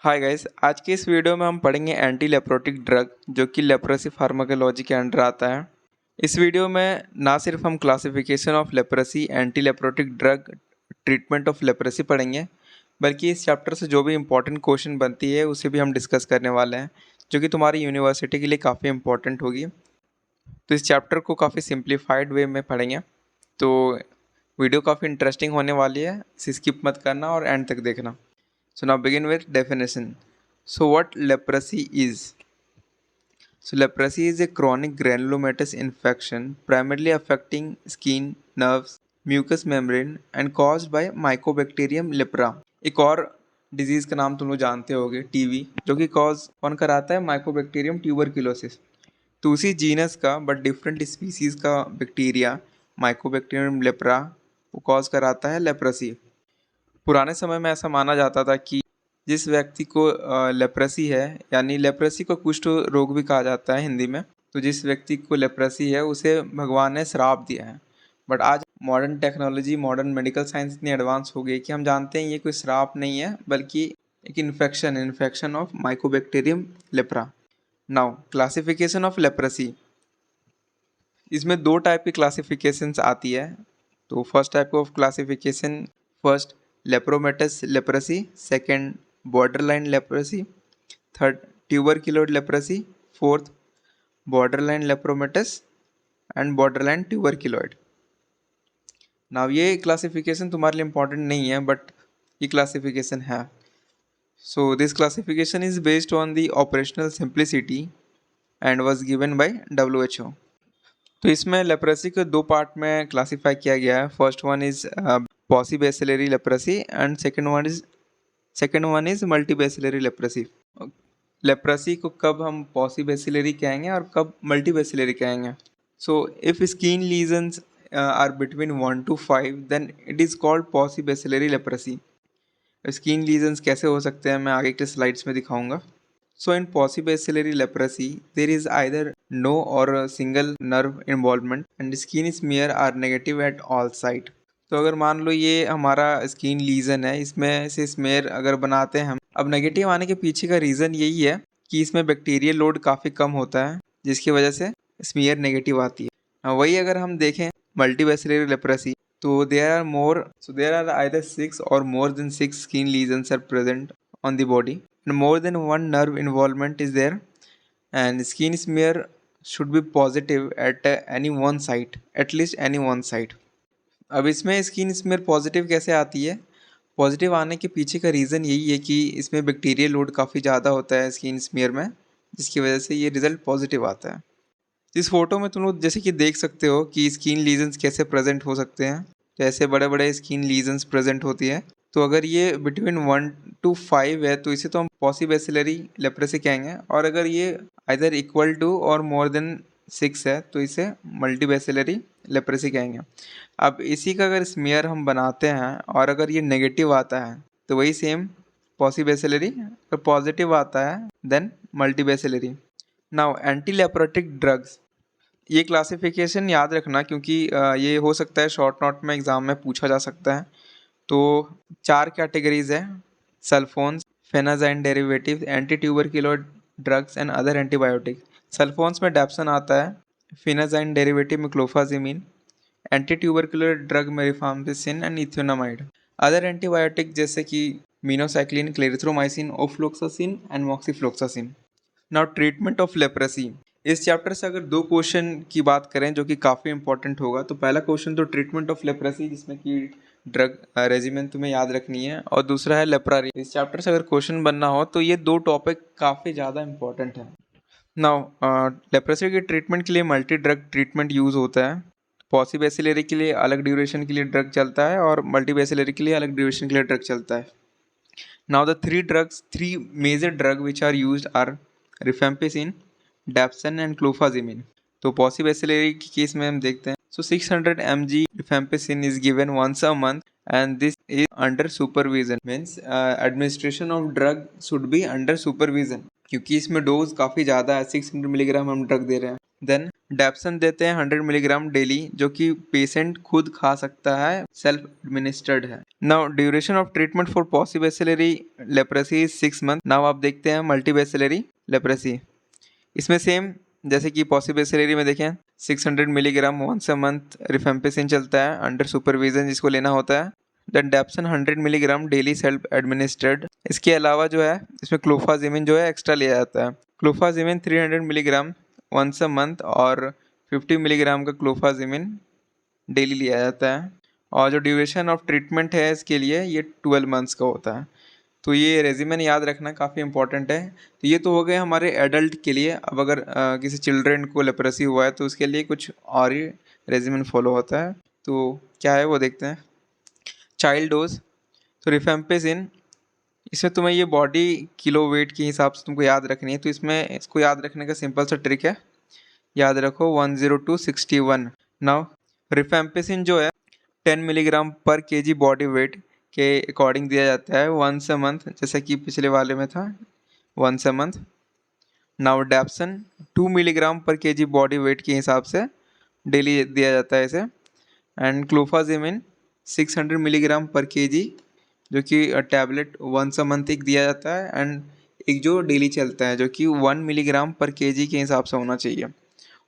Hi guys, आज की इस वीडियो में हम पढ़ेंगे एंटी लेप्रोटिक ड्रग जो कि लेप्रोसी फार्माकोलॉजी के अंडर आता है। इस वीडियो में ना सिर्फ हम classification of leprosy, anti leprotic drug, treatment of leprosy पढ़ेंगे, बल्कि इस चैप्टर से जो भी इम्पोर्टेंट क्वेश्चन बनती है उसे भी हम डिस्कस करने वाले हैं, जो कि तुम्हारी यूनिवर्सिटी के लिए काफ़ी इंपॉर्टेंट होगी। तो इस चैप्टर को काफ़ी सिंप्लीफाइड वे में पढ़ेंगे, तो वीडियो काफ़ी इंटरेस्टिंग होने वाली है। इसे स्किप मत करना और एंड तक देखना। So now begin with definition. So what leprosy is? So leprosy is a chronic granulomatous infection primarily affecting skin, nerves, mucous membrane and caused by Mycobacterium lepra. एक और डिजीज का नाम तुम लोग जानते होगे, टीवी, जो कि कॉज कौन कराता है? Mycobacterium tuberculosis. तो उसी जीनस का बट डिफरेंट स्पीसीज का बैक्टीरिया माइकोबैक्टीरियम लेप्रा वो कॉज कराता है लेप्रोसी। पुराने समय में ऐसा माना जाता था कि जिस व्यक्ति को लेप्रेसी है, यानी लेप्रेसी को कुष्ठ रोग भी कहा जाता है हिंदी में, तो जिस व्यक्ति को लेप्रेसी है उसे भगवान ने श्राप दिया है। बट आज modern technology, modern medical science इतनी एडवांस हो गई कि हम जानते हैं ये कोई श्राप नहीं है, बल्कि एक infection of mycobacterium leprae. Now classification of leprosy, इसमें दो टाइप की क्लासिफिकेशंस आती है। तो first type of classification, first lepromatous leprosy, second borderline leprosy, third tuberculoid leprosy, fourth borderline lepromatous and borderline tuberculoid. Now ये क्लासिफिकेशन तुम्हारे लिए important नहीं है, बट ये क्लासिफिकेशन है। So this classification is based on the operational simplicity and was given by WHO। तो इसमें leprosy को दो पार्ट में क्लासीफाई किया गया है। First one is paucibacillary leprosy and second one is multibacillary leprosy. Leprosy को कब हम पॉसीबैसिलरी कहेंगे और कब मल्टीबैसिलरी कहेंगे? So if skin lesions are between 1 to 5 then it is called paucibacillary leprosy. Skin lesions कैसे हो सकते हैं मैं आगे के स्लाइड्स में दिखाऊंगा। So in paucibacillary leprosy, there is either no or a single nerve involvement and skin smear are negative at all site। तो अगर मान लो ये हमारा स्किन लीजन है, इसमें से स्मेयर अगर बनाते हैं हम, अब नेगेटिव आने के पीछे का रीज़न यही है कि इसमें बैक्टीरियल लोड काफ़ी कम होता है, जिसकी वजह से स्मेयर नेगेटिव आती है। वही अगर हम देखें मल्टीबैसिलरी लेप्रेसी, तो there are either 6 or more than 6 skin lesions are present on the body and more than one nerve involvement is there and skin smear should be positive at any one site, at least any one site। अब इसमें skin smear positive कैसे आती है? Positive आने के पीछे का reason यही है कि इसमें बैक्टीरियल लोड काफ़ी ज़्यादा होता है स्किन स्मेयर में, जिसकी वजह से ये रिजल्ट पॉजिटिव आता है। इस फोटो में तुम लोग जैसे कि देख सकते हो कि स्किन लीजन्स कैसे प्रेजेंट हो सकते हैं। तो ऐसे बड़े बड़े स्किन लीजन्स प्रेजेंट होती है। तो अगर ये बिटवीन 1 to 5 है तो इसे तो हम पॉसीबैसिलरी लेप्रेसी कहेंगे, और अगर ये आइदर इक्वल टू और मोर देन 6 है तो इसे मल्टीबैसिलरी लेप्रेसी कहेंगे। अब इसी का अगर स्मेयर हम बनाते हैं और अगर ये नेगेटिव आता है तो वही सेम पॉसीबैसिलरी, अगर पॉजिटिव आता है देन मल्टीबैसिलरी। नाउ एंटी लेप्रोटिक ड्रग्स, ये क्लासिफिकेशन याद रखना क्योंकि ये हो सकता है शॉर्ट नोट में एग्ज़ाम में पूछा जा सकता है। तो 4 कैटेगरीज है: sulfones, phenazine derivative, anti tuberculoid drugs and other antibiotic. Sulfones में डैप्सन आता है, फेनाजाइन डेरिवेटिव में क्लोफाजिमिन, एंटी ट्यूबरक्यूलोइड ड्रग में rifampicin and ethionamide. Other antibiotic जैसे कि minocycline, clarithromycin, ofloxacin and moxifloxacin. Now treatment of leprosy, इस chapter से अगर दो क्वेश्चन की बात करें जो कि काफ़ी इंपॉर्टेंट होगा, तो पहला क्वेश्चन तो ट्रीटमेंट ऑफ लेप्रेसी जिसमें कि ड्रग रेजिमेन तुम्हें याद रखनी है, और दूसरा है लेप्रारी। इस चैप्टर से अगर क्वेश्चन बनना हो तो ये दो टॉपिक काफ़ी ज़्यादा इंपॉर्टेंट है। नाउ लेप्रेसी के ट्रीटमेंट के लिए मल्टी ड्रग ट्रीटमेंट यूज़ होता है। पॉसीबैसिलरी के लिए अलग ड्यूरेशन के लिए ड्रग चलता है और मल्टीबैसिलरी के लिए अलग ड्यूरेशन के लिए ड्रग चलता है। Now the three major drug which are used are rifampicin, dapsone and clofazimine. तो पॉसीबैसिलरी के केस में हम देखते हैं, so 600 mg rifampicin is given once a month and this is under supervision, means administration of drug should be under supervision, क्योंकि इसमें dose काफ़ी ज़्यादा है, 600 मिलीग्राम हम ड्रग दे रहे हैं। देन डैप्सन देते हैं 100 मिलीग्राम डेली, जो कि पेशेंट खुद खा सकता है, सेल्फ एडमिनिस्टर्ड है। Now duration of treatment for paucibacillary leprosy is 6 month. नाउ आप देखते हैं मल्टीबैसिलरी लेप्रेसी, इसमें सेम जैसे कि पॉसिबैसिलरी में देखें 600 milligram once a month rifampicin चलता है अंडर सुपरविजन, जिसको लेना होता है। Then dapsone 100 milligram daily self administered. इसके अलावा जो है इसमें क्लोफाजिमिन जो है एक्स्ट्रा लिया जाता है। Clofazimine 300 milligram once a month और 50 मिलीग्राम का क्लोफाजिमिन डेली लिया जाता है। और जो ड्यूरेशन ऑफ ट्रीटमेंट है इसके लिए ये 12 मंथ्स का होता है। तो ये रेजिमेन याद रखना काफ़ी इंपॉर्टेंट है। तो ये तो हो गए हमारे एडल्ट के लिए। अब अगर किसी चिल्ड्रेन को लेप्रेसी हुआ है तो उसके लिए कुछ और ही रेजिमेन फॉलो होता है। तो क्या है वो देखते हैं। चाइल्ड डोज, तो रिफेम्पिसिन, इसमें तुम्हें ये बॉडी किलो वेट के हिसाब से तुमको याद रखनी है। तो इसमें इसको याद रखने का सिंपल सा ट्रिक है, याद रखो 10261। नाउ रिफेम्पिसिन जो है 10 मिलीग्राम पर केजी बॉडी वेट के अकॉर्डिंग दिया जाता है वंस अ मंथ, जैसा कि पिछले वाले में था once a month. Now dapsone 2 milligram पर केजी बॉडी वेट के हिसाब से डेली दिया जाता है इसे। एंड क्लोफाजिमिन 600 मिलीग्राम पर केजी, जो कि टैबलेट वंस अ मंथ एक दिया जाता है, एंड एक जो डेली चलता है जो कि 1 मिलीग्राम पर केजी के हिसाब से होना चाहिए।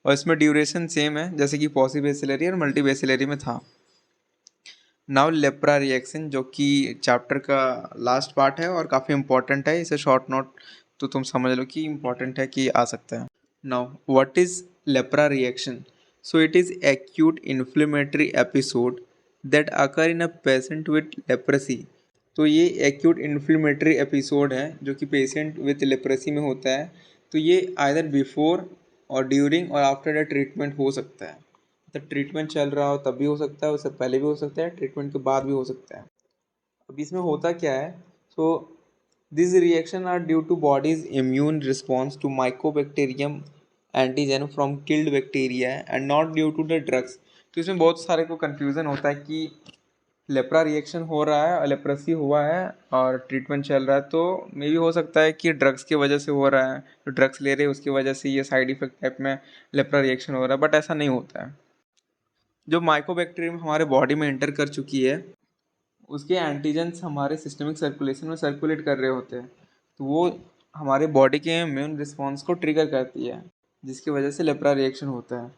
और इसमें ड्यूरेशन सेम है जैसे कि पॉसिबैसिलरी और मल्टीबैसिलरी में था। नाउ लेप्रा रिएक्शन, जो कि चैप्टर का लास्ट पार्ट है और काफ़ी इंपॉर्टेंट है। इसे शॉर्ट नोट तो तुम समझ लो कि इंपॉर्टेंट है कि आ सकता है। Now what is lepra reaction? So it is acute inflammatory episode that occur in a patient with leprosy. तो ये एक्यूट इन्फ्लेमेटरी एपिसोड है जो कि पेशेंट विथ लेप्रेसी में होता है। तो ये आइदर बिफोर और ड्यूरिंग और आफ्टर द ट्रीटमेंट हो सकता है। तो ट्रीटमेंट चल रहा हो तब भी हो सकता है, उससे पहले भी हो सकता है, ट्रीटमेंट के बाद भी हो सकता है। अब इसमें होता क्या है? So this reaction are due to body's immune response to mycobacterium antigen from killed bacteria and not due to the drugs. तो इसमें बहुत सारे को कन्फ्यूज़न होता है कि लेप्रा रिएक्शन हो रहा है, लेप्रेसी हुआ है और ट्रीटमेंट चल रहा है, तो मे भी हो सकता है कि ड्रग्स की वजह से हो रहा है, तो ड्रग्स ले रहे हैं उसकी वजह से ये साइड इफेक्ट टाइप में लेप्रा रिएक्शन हो रहा है। बट ऐसा नहीं होता है। जो माइकोबैक्टीरियम हमारे बॉडी में एंटर कर चुकी है उसके एंटीजेंस हमारे सिस्टमिक सर्कुलेशन में सर्कुलेट कर रहे होते हैं, तो वो हमारे बॉडी के इम्यून रिस्पॉन्स को ट्रिगर करती है, जिसकी वजह से लेप्रा रिएक्शन होता है।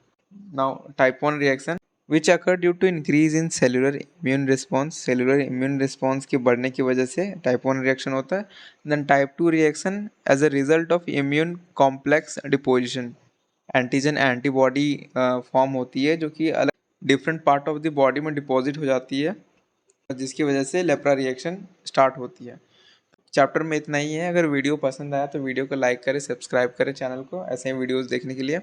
Now type 1 reaction which occur due to increase in cellular immune response, cellular immune response के बढ़ने की वजह से टाइप 1 रिएक्शन होता है। Then type 2 reaction as a result of immune complex deposition, antigen antibody form होती है जो कि अलग different part of the body में डिपॉजिट हो जाती है, जिसकी वजह से लेप्रा रिएक्शन स्टार्ट होती है। चैप्टर में इतना ही है। अगर वीडियो पसंद आया तो वीडियो को लाइक करें, सब्सक्राइब करें चैनल को ऐसे ही वीडियोस देखने के लिए।